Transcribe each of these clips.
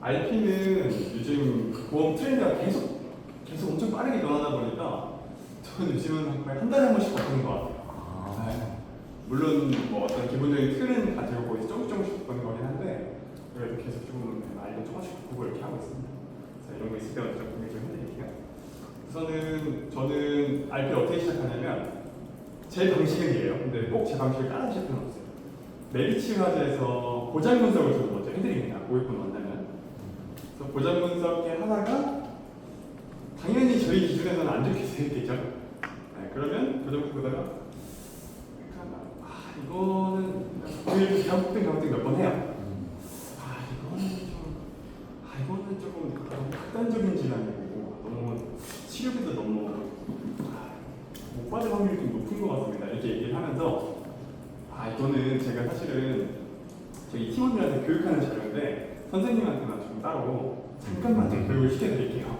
RP는 요즘 그 보험 트렌드가 계속 엄청 빠르게 변하다 보니까 저는 요즘은 거의 한 달에 한 번씩 바꾸는 것 같아요. 네. 물론 뭐 어떤 기본적인 틀은 가지고 거기서 조금씩 바꾸는 거긴 한데 그래도 계속 좀 알고 조금씩 바꾸고 이렇게 하고 있습니다. 자, 이런 거 있을 때마다 좀 공유 좀 해드릴게요. 우선은 저는 RP를 어떻게 시작하냐면 제 방식은 이래요. 근데 꼭 제 방식을 따라하실 필요는 없어요. 메리츠 화재에서 고장 분석을 저도 먼저 해드립니다. 고객분 원하면. 그래서 고장 분석에 하나가 당연히 저희 기준에서는 안 좋게 생겼겠죠. 네, 그러면 고장 분석 보다가 이거는 오히려 가급등 몇 번 해요. 이거는 조금 너무 극단적인 질환이고 너무 치료비도 너무 못 받을 확률이 좀 높은 것 같습니다. 이렇게 얘기를 하면서 이거는 제가 사실은 저희 팀원들한테 교육하는 자료인데 선생님한테만 좀 따로 잠깐만 좀 교육을 시켜드릴게요.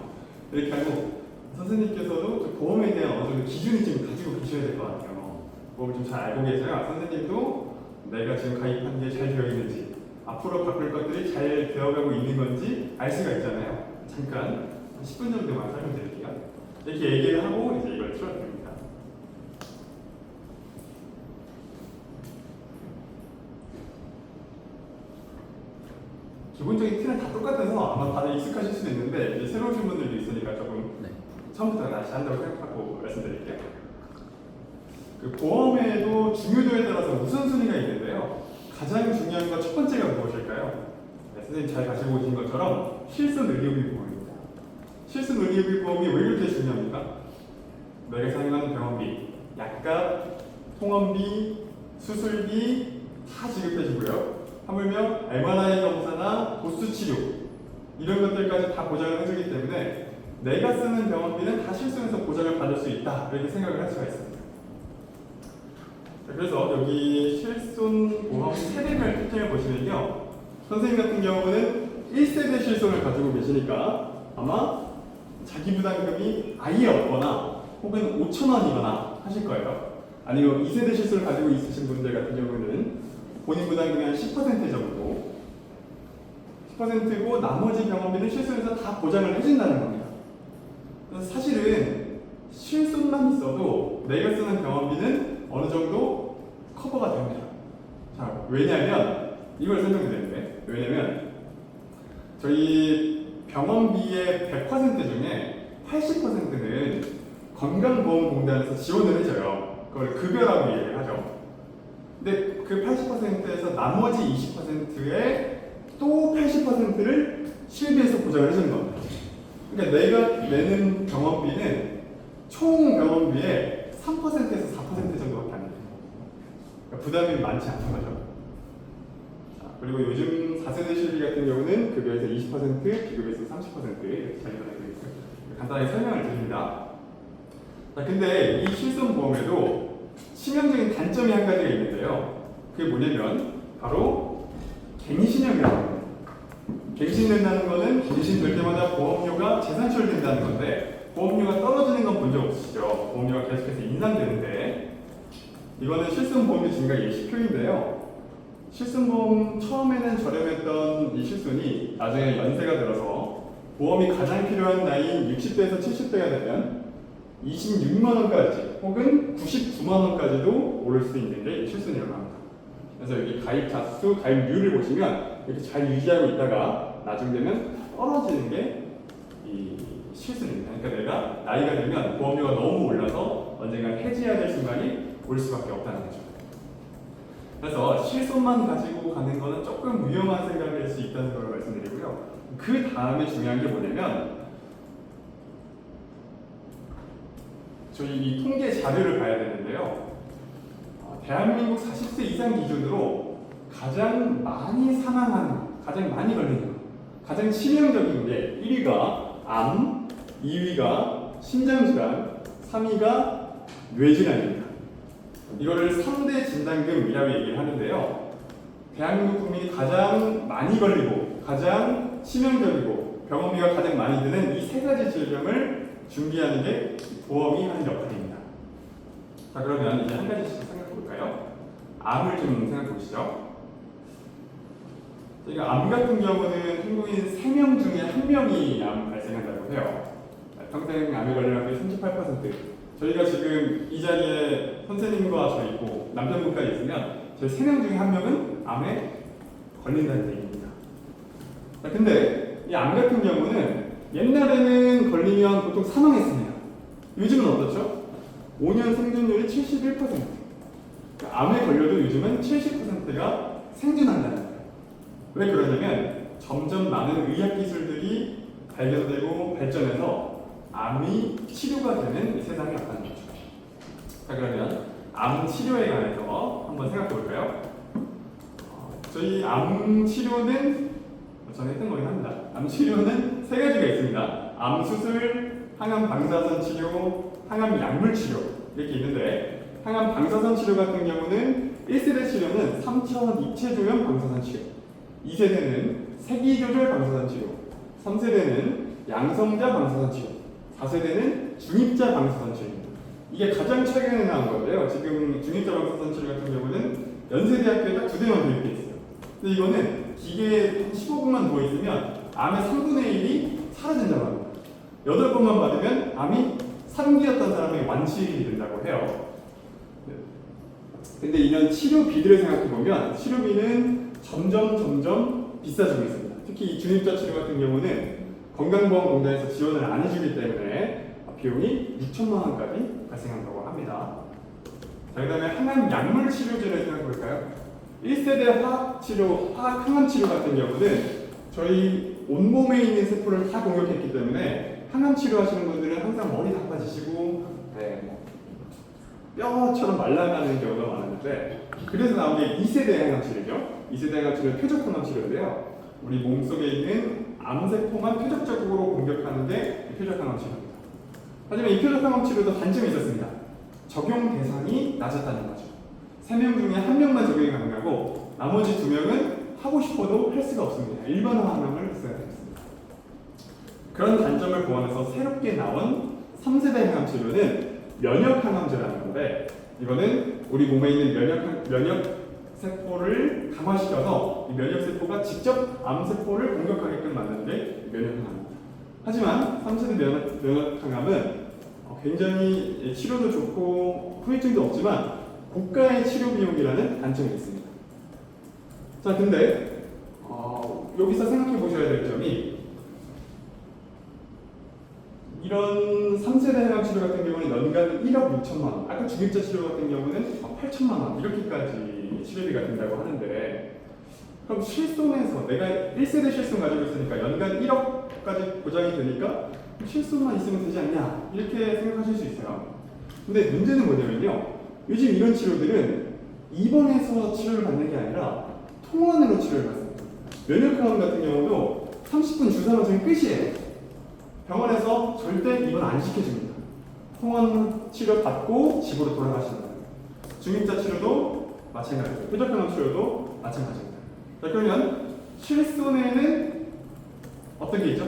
이렇게 하고 선생님께서도 보험에 대한 어느 정도 기준이 좀 가지고 계셔야 될 것 같아요. 보험을 좀 잘 알고 계셔야 선생님도 내가 지금 가입한 게 잘 되어 있는지 앞으로 바꿀 것들이 잘 되어가고 있는 건지 알 수가 있잖아요. 잠깐 10분 정도만 설명드릴게요. 이렇게 얘기를 하고 이제 이걸 틀어드립니다. 기본적인 틀은 다 똑같아서 아마 다들 익숙하실 수도 있는데 이제 새로 오신 분들도 있으니까 조금 처음부터 다시 한다고 생각하고 말씀드릴게요. 그 보험에도 중요도에 따라서 우선순위가 있는데요. 가장 중요한 건 첫 번째가 무엇일까요? 네, 선생님 잘 가지고 오신 것처럼 실손 의료비 보험입니다. 실손 의료비 보험이 왜 이렇게 중요합니까? 내가 사용하는 병원비, 약값, 통원비, 수술비 다 지급해주고요. 하물며 MRI 검사나 도수 치료 이런 것들까지 다 보장을 해주기 때문에 내가 쓰는 병원비는 다 실손해서 보장을 받을 수 있다 이렇게 생각을 할 수가 있습니다. 그래서 여기 실손 보험 세대별 특징을 보시면요. 선생님 같은 경우는 1세대 실손을 가지고 계시니까 아마 자기 부담금이 아예 없거나 혹은 5,000원이거나 하실 거예요. 아니면 2세대 실손을 가지고 있으신 분들 같은 경우는 본인 부담금이 한 10% 정도 10%고 나머지 병원비는 실손해서 다 보장을 해준다는 겁니다. 그래서 사실은 실손만 있어도 내가 쓰는 병원비는 어느 정도 커버가 됩니다. 자, 왜냐면 이걸 설명드리는데 왜냐면 저희 병원비의 100% 중에 80%는 건강보험공단에서 지원을 해줘요. 그걸 급여라고 얘기를 하죠. 근데 그 80%에서 나머지 20%의 또 80%를 실비에서 보장을 해주는 겁니다. 그러니까 내가 내는 병원비는 총 병원비의 3%에서 4% 정도밖에 안 돼요. 그러니까 부담이 많지 않은 거죠. 자, 그리고 요즘 4세대 실비 같은 경우는 급여에서 20%, 비급여에서 30% 이렇게 자리가 되어 있어요. 간단하게 설명을 드립니다. 자, 근데 이 실손보험에도 치명적인 단점이 한 가지가 있는데요. 그게 뭐냐면 바로 갱신형이라고 합니다. 갱신된다는 거는 갱신될 때마다 보험료가 재산처리된다는 건데 보험료가 떨어지는 건 본 적 없으시죠? 보험료가 계속해서 인상되는데 이거는 실손보험료 증가 예시표인데요. 실손보험 처음에는 저렴했던 이 실손이 나중에 연세가 들어서 보험이 가장 필요한 나이인 60대에서 70대가 되면 26만 원까지 혹은 99만 원까지도 오를 수 있는 게 실손이라고 합니다. 그래서 여기 가입자 수, 가입률을 보시면 이렇게 잘 유지하고 있다가 나중 되면 떨어지는 게 이 실손입니다. 그러니까 내가 나이가 들면 보험료가 너무 올라서 언젠가 해지해야 될 순간이 올 수밖에 없다는 거죠. 그래서 실손만 가지고 가는 거는 조금 위험한 생각일 수 있다는 걸 말씀드리고요. 그 다음에 중요한 게 뭐냐면 저희 이 통계 자료를 봐야 되는데요. 대한민국 40세 이상 기준으로 가장 많이 사망하는, 가장 많이 걸리는 것, 가장 치명적인 게 1위가 암, 2위가 심장질환, 3위가 뇌질환입니다. 이거를 3대 진단금이라고 얘기를 하는데요. 대한민국 국민이 가장 많이 걸리고 가장 치명적이고 병원비가 가장 많이 드는 이 세 가지 질병을 준비하는 게 보험이 하는 역할입니다. 자, 그러면 이제 한 가지씩 생각해 볼까요? 암을 좀 생각해 보시죠. 저희가 암 같은 경우는 한국인 3명 중에 1명이 암 발생한다고 해요. 평생 암에 걸리는 확률이 38%. 저희가 지금 이 자리에 선생님과 저 있고 남편분까지 있으면 저희 3명 중에 1명은 암에 걸린다는 얘기입니다. 자, 근데 이 암 같은 경우는 옛날에는 걸리면 보통 사망했습니다. 요즘은 어떻죠? 5년 생존율이 71%. 그러니까 암에 걸려도 요즘은 70%가 생존한다는 거예요. 왜 그러냐면 점점 많은 의학 기술들이 발견되고 발전해서 암이 치료가 되는 세상이 왔다는 거죠. 자, 그러면 암 치료에 관해서 한번 생각해 볼까요? 저희 암 치료는 전에 했던 거긴 합니다. 암 치료는 3가지가 있습니다. 암 수술, 항암 방사선 치료, 항암 약물 치료 이렇게 있는데 항암 방사선 치료 같은 경우는 1세대 치료는 3차원 입체 조형 방사선 치료, 2세대는 세기 조절 방사선 치료, 3세대는 양성자 방사선 치료, 4세대는 중입자 방사선 치료입니다. 이게 가장 최근에 나온 건데요. 지금 중입자 방사선 치료 같은 경우는 연세대학교에 딱 2대만 도입돼 있어요. 근데 이거는 기계에 15분만 누워있으면 암의 3분의 1이 사라진다고 합니다. 8번만 받으면 암이 사분기였던 사람의 완치이 된다고 해요. 근데 이런 치료비들을 생각해보면 치료비는 점점 비싸지고 있습니다. 특히 이 중입자 치료 같은 경우는 건강보험공단에서 지원을 안 해주기 때문에 비용이 6천만 원까지 발생한다고 합니다. 자, 그 다음에 항암 약물 치료제를 생각해볼까요? 1세대 화학 항암 치료 같은 경우는 저희 온몸에 있는 세포를 다 공격했기 때문에 항암 치료 하시는 분들은 항상 머리 나빠지시고 뼈처럼 말라가는 경우가 많은데, 그래서 나온 게 2세대 항암 치료죠. 2세대 항암 치료는 표적 항암 치료인데요. 우리 몸속에 있는 암세포만 표적적으로 공격하는 게 표적 항암 치료입니다. 하지만 이 표적 항암 치료도 단점이 있었습니다. 적용 대상이 낮았다는 거죠. 3명 중에 1명만 적용이 가능하고 나머지 2명은 하고 싶어도 할 수가 없습니다. 일반화 항암을 했어야 되겠습니다. 그런 단점을 보완해서 새롭게 나온 3세대 항암 치료는 면역 항암제라는 건데, 이거는 우리 몸에 있는 면역 세포를 강화시켜서 이 면역 세포가 직접 암 세포를 공격하게끔 만드는 게 면역 항암입니다. 하지만 3세대 면역 항암은 굉장히 치료도 좋고 후유증도 없지만 고가의 치료 비용이라는 단점이 있습니다. 자, 근데 여기서 생각해 보셔야 될 점이, 이런 3세대 항암 치료 같은 경우는 연간 1억 6천만 원, 아까 중입자 치료 같은 경우는 8천만 원 이렇게까지 치료비가 된다고 하는데, 그럼 실손에서 내가 1세대 실손 가지고 있으니까 연간 1억까지 보장이 되니까 실손만 있으면 되지 않냐 이렇게 생각하실 수 있어요. 근데 문제는 뭐냐면요, 요즘 이런 치료들은 입원해서 치료를 받는 게 아니라 통원으로 치료를 받습니다. 면역항암 같은 경우도 30분 주사 맞으면 끝이에요. 병원에서 절대 입원 안 시켜줍니다. 통원 치료 받고 집으로 돌아가시는 거예요. 중입자 치료도 마찬가지고 표적항암 치료도 마찬가지입니다. 자, 그러면 실손에는 어떤 게 있죠?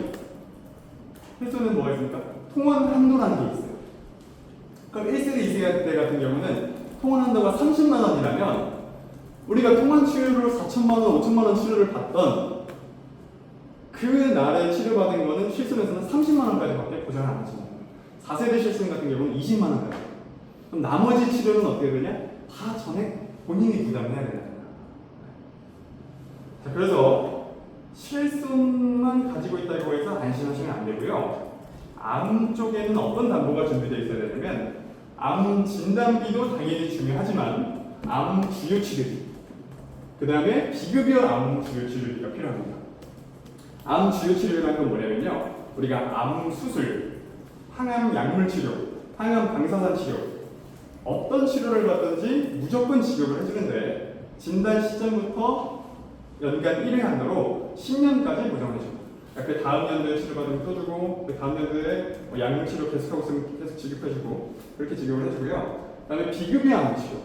실손은 뭐가 있습니까? 통원 한도라는 게 있어요. 그럼 1세대, 2세대 같은 경우는 통원 한도가 30만 원이라면 우리가 통원 치료로 4천만 원, 5천만 원 치료를 받던 그 날에 치료받은 거는 실손에서는 30만 원까지밖에 보장을 안 해줍니다. 4세대 실손 같은 경우는 20만 원까지. 그럼 나머지 치료는 어떻게 되냐? 다 전액 본인이 부담을 해야 된다. 자, 그래서 실손만 가지고 있다고 해서 안심하시면 안 되고요. 암 쪽에는 어떤 담보가 준비되어 있어야 되냐면, 암 진단비도 당연히 중요하지만 암 주요 치료비, 그 다음에 비급여 암 주요 치료비가 필요합니다. 암 주요 치료라는 건 뭐냐면요, 우리가 암 수술, 항암 약물 치료, 항암 방사선 치료, 어떤 치료를 받든지 무조건 지급을 해주는데, 진단 시점부터 연간 1회 한도로 10년까지 보장을 해줍니다. 그러니까 그 다음 연도에 치료받으면 또 주고, 그 다음 연도에 약물 치료 계속하고 있으면 계속 지급해주고, 그렇게 지급을 해주고요. 그 다음에 비급여 암 치료,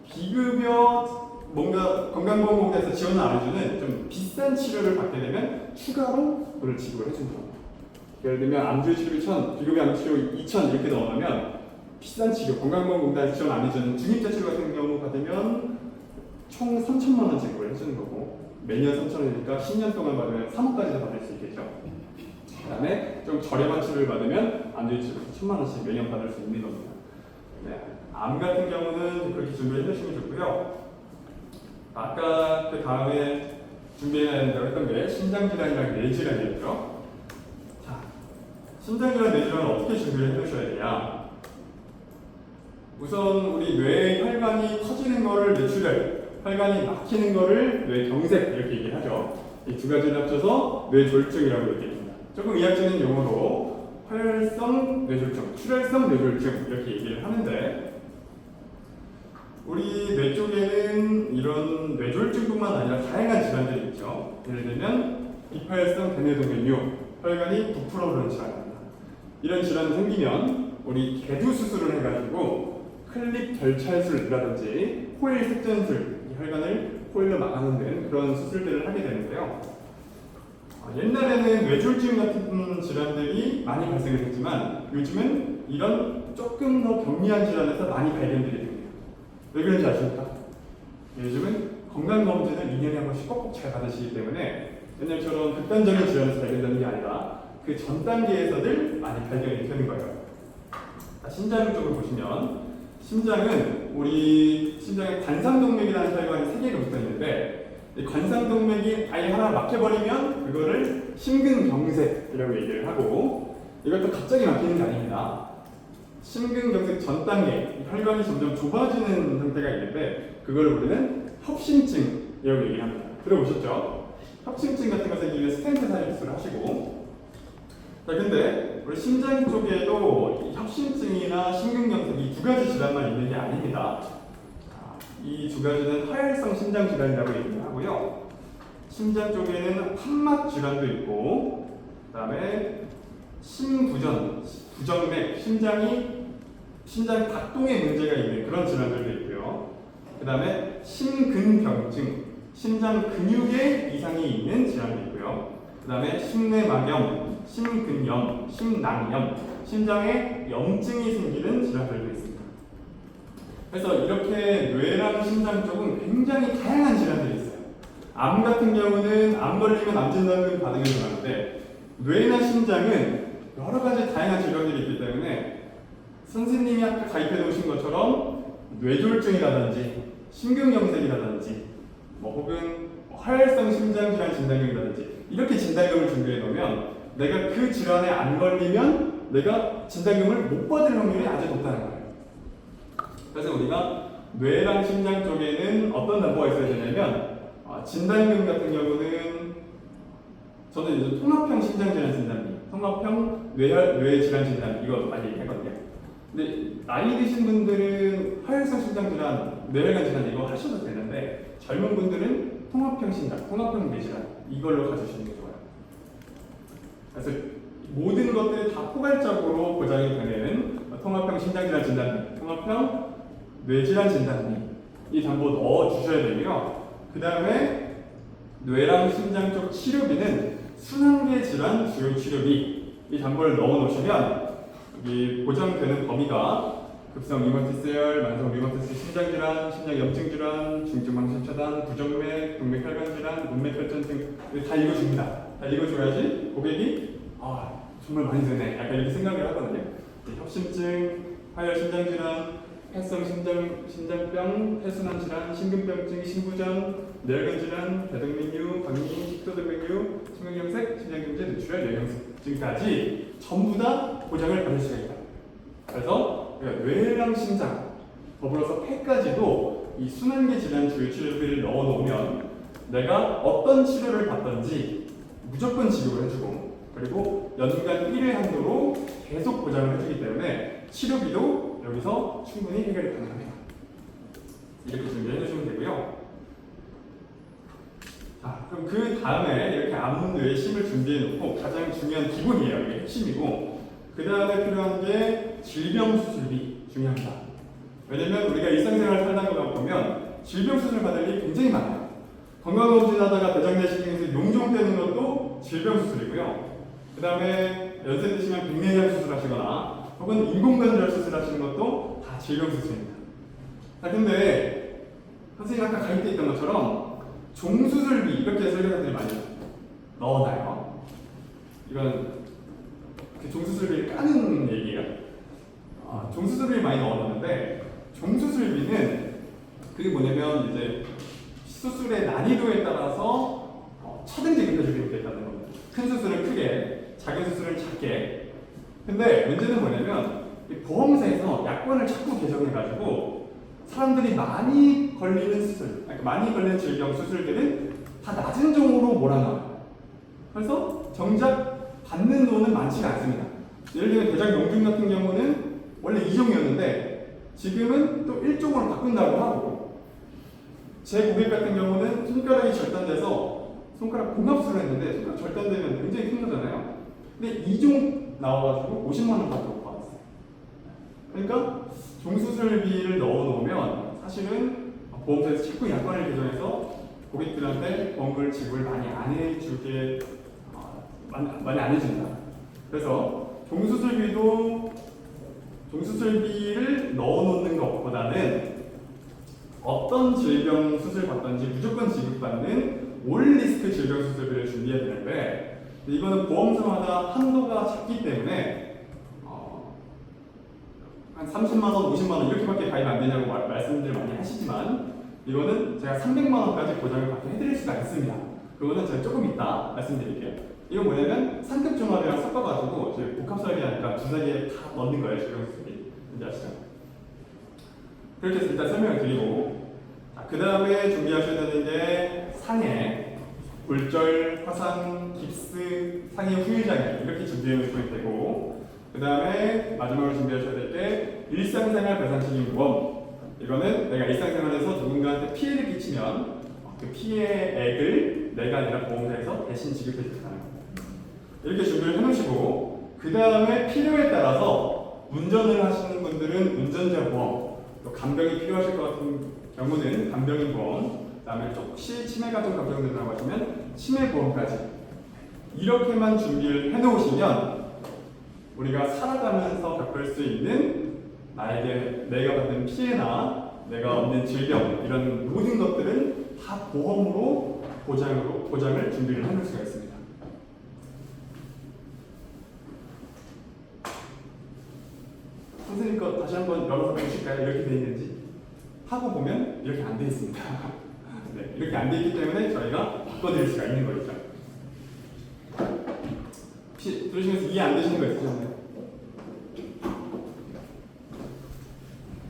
비급여 뭔가 건강보험공단에서 지원을 안 해주는 좀 비싼 치료를 받게 되면 추가로 그걸 지급을 해준다. 예를 들면 암주의 치료비 1,000, 비급여 암 치료 2,000 이렇게 넣어놓으면 비싼 치료, 건강보험공단에서 지원 안 해주는 중입자 치료 같은 경우 받으면 총 3천만 원 지급을 해주는 거고, 매년 3,000원이니까 10년 동안 받으면 3억까지도 받을 수 있겠죠. 그 다음에 좀 저렴한 치료를 받으면 안도의 치료에서 1,000만 원씩 매년 받을 수 있는 겁니다. 네. 암 같은 경우는 그렇게 준비를 해주시면 좋고요. 아까 그 다음에 준비해야 된다고 했던 게 심장질환이랑 뇌질환이었죠. 자, 심장질환, 뇌질환을 어떻게 준비를 해두셔야 되냐? 우선 우리 뇌의 혈관이 터지는 거를 뇌출혈, 혈관이 막히는 거를 뇌경색 이렇게 얘기하죠. 이 두 가지를 합쳐서 뇌졸중이라고 얘기합니다. 조금 의학적인 용어로 혈성 뇌졸중, 출혈성 뇌졸중 이렇게 얘기를 하는데 우리 뇌 쪽에는 이런 뇌졸중뿐만 아니라 다양한 질환들이 있죠. 예를 들면 비파혈성 대뇌동맥류, 혈관이 부풀어 오르는 질환입니다. 이런 질환이 생기면 우리 개두 수술을 해가지고 클립 결찰술이라든지 코일 색전술, 혈관을 코일로 막아놓는 그런 수술들을 하게 되는데요. 옛날에는 뇌졸중 같은 질환들이 많이 발생을 했지만 요즘은 이런 조금 더 경미한 질환에서 많이 발견들이 됩니다. 왜 그런지 아십니까? 요즘은 건강검진을 2년에 한 번씩 꼭꼭 잘 받으시기 때문에 옛날처럼 극단적인 질환에서 발견되는 게 아니라 그 전 단계에서들 많이 발견이 되는 거예요. 심장 쪽을 보시면 심장은 우리 심장에 관상동맥이라는 혈관이 3개가 붙어 있는데 이 관상동맥이 아예 하나 막혀버리면 그거를 심근경색이라고 얘기를 하고 이것도 갑자기 막히는 게 아닙니다. 심근경색 전 단계 혈관이 점점 좁아지는 상태가 있는데 그걸 우리는 협심증이라고 얘기합니다. 들어보셨죠? 협심증 같은 거 생기면 스텐트 사이즈를 하시고 자 근데 우리 심장 쪽에도 이 협심증이나 심근경색 이 두 가지 질환만 있는 게 아닙니다. 이 두 가지는 하혈성 심장 질환이라고 얘기를 하고요. 심장 쪽에는 판막 질환도 있고 그 다음에 심부전, 부정맥, 심장 박동에 문제가 있는 그런 질환들도 있고요. 그 다음에 심근경증, 심장 근육에 이상이 있는 질환도 있고요. 그 다음에 심내막염, 심근염, 심낭염, 심장에 염증이 생기는 질환들도 있습니다. 그래서 이렇게 뇌랑 심장 쪽은 굉장히 다양한 질환들이 있어요. 암 같은 경우는 암 걸리면 암 진단을 받으면 좋아하는데 뇌나 심장은 여러 가지 다양한 질환들이 있기 때문에 선생님이 아까 가입해 놓으신 것처럼 뇌졸중이라든지 심근경색이라든지 혹은 화혈성 심장질환 진단금이라든지 이렇게 진단금을 준비해 놓으면 내가 그 질환에 안 걸리면 내가 진단금을 못 받을 확률이 아주 높다는 거예요. 그래서 우리가 뇌랑 심장 쪽에는 어떤 담보가 있어야 되냐면 진단금 같은 경우는 저는 이제 통합형 심장질환 진단비, 통합형 뇌질환 진단 이거 많이 얘기하거든요. 근데 나이 드신 분들은 화혈성 심장질환, 뇌혈관 질환 이거 하셔도 되는데 젊은 분들은 통합형 심장, 통합형 뇌질환 이걸로 가주시는 게 좋아요. 그래서 모든 것들이 다 포괄적으로 보장이 되는 통합형 심장질환 진단비, 통합형 뇌질환 진단비 이 담보 넣어 주셔야 되고요. 그 다음에 뇌랑 심장 쪽 치료비는 순환계 질환 주요 치료비 이 담보를 넣어 놓으시면 이 보장되는 범위가 급성 류마티스열, 만성 류마티스 심장질환, 심장염증질환, 중증망심차단, 부정맥, 동맥혈관 질환, 문맥혈전 등 다 읽어줍니다. 다 읽어줘야지 고객이 정말 많이 되네 약간 이렇게 생각을 하거든요. 협심증, 하혈 심장질환, 폐성 심장병, 폐순환 질환, 심근병증, 심부전, 뇌혈관 질환, 대동맥류, 박리, 식도동맥류, 심근경색, 심장경제, 뇌출혈, 뇌경색증까지 전부 다 보장을 받을 수가 있다. 그래서 뇌랑 심장, 더불어서 폐까지도 이 순환계 질환 주요 치료비를 넣어 놓으면 내가 어떤 치료를 받든지 무조건 지급을 해주고 그리고 연간 1회 한도로 계속 보장을 해주기 때문에 치료비도 여기서 충분히 해결이 가능합니다. 이렇게 준비해 주시면 되고요. 자, 그럼 그 다음에 이렇게 암뇌 심을 준비해 놓고 가장 중요한 기본이에요. 이게 핵심이고 그 다음에 필요한 게 질병 수술비 중요합니다. 왜냐면 우리가 일상생활 살다가 보면 질병 수술 받을 일이 굉장히 많아요. 건강검진하다가 대장내시경에서 용종되는 것도 질병 수술이고요. 그 다음에 연세 드시면 백내장 수술하시거나 혹은 인공관절 수술하시는 것도 다 질병 수술입니다. 자, 근데 선생님 아까 가입돼 있던 것처럼 종수술비 이렇게 설계사들이 많이 넣어놔요. 이건 그 종수술비를 까는 얘기예요. 종수술비를 많이 넣어놨는데 종수술비는 그게 뭐냐면 이제 수술의 난이도에 따라서 차등 지급해주게 되겠다는 겁니다. 큰 수술은 크게, 작은 수술은 작게. 근데 문제는 뭐냐면 이 보험사에서 약관을 자꾸 개정해가지고 사람들이 많이 걸리는 수술, 그러니까 많이 걸리는 질병 수술들은 다 낮은 종으로 몰아넣어요. 그래서 정작 받는 돈은 많지가 않습니다. 예를 들면 대장 용중 같은 경우는 원래 2종이었는데 지금은 또 1종으로 바꾼다고 하고, 제 고객 같은 경우는 손가락이 절단돼서 손가락 봉합술을 했는데 손가락 절단되면 굉장히 큰 거잖아요. 근데 2종 나와가지고 50만 원 받고 받았어요. 그러니까 종수술비를 넣어놓으면 사실은 보험사에서 자꾸 약관을 개정해서 고객들한테 보험금 지급을 많이 안 해주게 많이 안 해준다. 그래서 종수술비를 넣어놓는 것보다는 어떤 질병 수술 받든지 무조건 지급받는 올 리스크 질병 수술비를 준비해야 되는데, 이거는 보험사마다 한도가 작기 때문에 한 30만 원, 50만 원 이렇게밖에 가입 안 되냐고 말씀들 많이 하시지만, 이거는 제가 300만 원까지 보장을 받게 해드릴 수가 있습니다. 그거는 제가 조금 이따 말씀드릴게요. 이건 뭐냐면 상급 종합이랑 섞어가지고 저희 복합설계 하니까 두 사이에 다 넣는 거예요, 질병 수술비. 이제 아시죠? 그렇게 해서 일단 설명을 드리고, 그 다음에 준비하셔야 되는 게 상해, 골절, 화상, 깁스, 상해 후유장애 이렇게 준비해 놓으시면 되고, 그 다음에 마지막으로 준비하셔야 될 게 일상생활 배상책임보험. 이거는 내가 일상생활에서 누군가한테 피해를 끼치면 그 피해액을 내가 아니라 보험사에서 대신 지급해 주겠다는 겁니다. 이렇게 준비를 해놓으시고, 그 다음에 필요에 따라서 운전을 하시는 분들은 운전자 보험, 또 간병이 필요하실 것 같은 경우는 간병인 보험, 그 다음에 혹시 치매가 좀 걱정된다고 하시면 치매 보험까지 이렇게만 준비를 해놓으시면 우리가 살아가면서 겪을 수 있는 나에게 내가 받는 피해나 내가 얻는 질병 이런 모든 것들은 다 보험으로 보장을 준비를 해놓을 수가 있습니다. 선생님 거 다시 한번 열어서 보실까요? 이렇게 돼 있는지 하고 보면 이렇게 안 돼 있습니다. 네, 이렇게 안 돼 있기 때문에 저희가 바꿔드릴 수가 있는 거죠. 혹시 들으시면서 이해 안 되시는 거 있으셨나요?